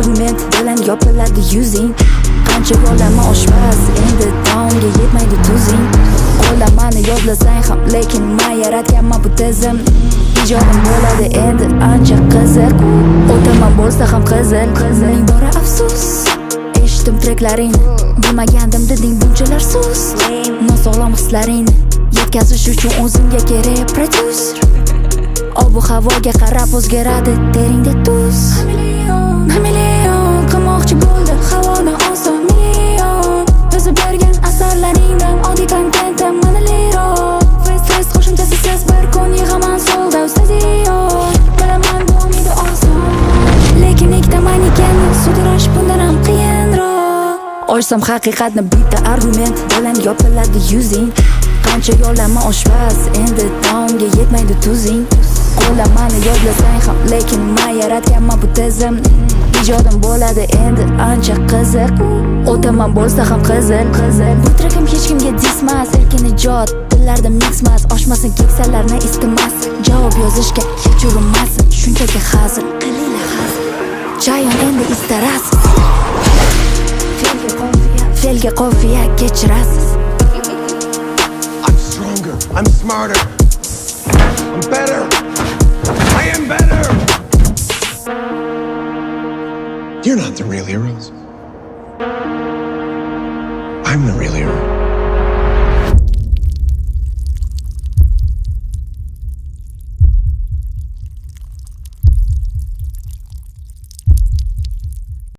argument bilan yopiladi yuzing. Qancha yo'lama oshpaz, endi taomga yetmaydi tuzing. Qo'llamani yodlasang ham, lekin men yaratganman bu tizim. Ijodim bo'ladi endi ancha qiziq. O'taman bo'lsa ham qizil. Ming bora afsus, eshitdim treklaringni, bilmagandim deding bunchalar sus. Nosog'lom hislaringni yetkazish uchun o'zimga kerak prodyuser. Ob havoga qarab o'zgaradi teringda tuz. Million qilmoqchi bo'ldi havoni oson million. Yozib bergan asarlaringdan oddiy kontentim mana liron. Fest qo'shimchasi siz bir kun yig'aman sold out stadion. Bilaman bo'lmaydi oson, lekin ikkita manikenni sudirash bundan ham qiyinroq. Ochsam haqiqatni bitta argument bilan yopiladi yuzing. Qancha yo'lama oshpaz, endi taomga yetmaydi tuzing. Qo'llamani yodlasang ham, lekin men yaratganman bu tizim. Ijodim bo'ladi endi ancha qiziq. O'taman bo'lsa ham qizil. Bu trekim hech kimga dismas, erkin ijod, dillarda mixmas. Oshmasin keksalarni istamas, javob yozishga hech urinmasin. Shunchaki hazil, qilinglar hazil. Chayon endi istarasiz, felga qofiya kechirasiz. I'm stronger, I'm smarter, I'm better, I am better. You're not the real heroes. I'm the real hero.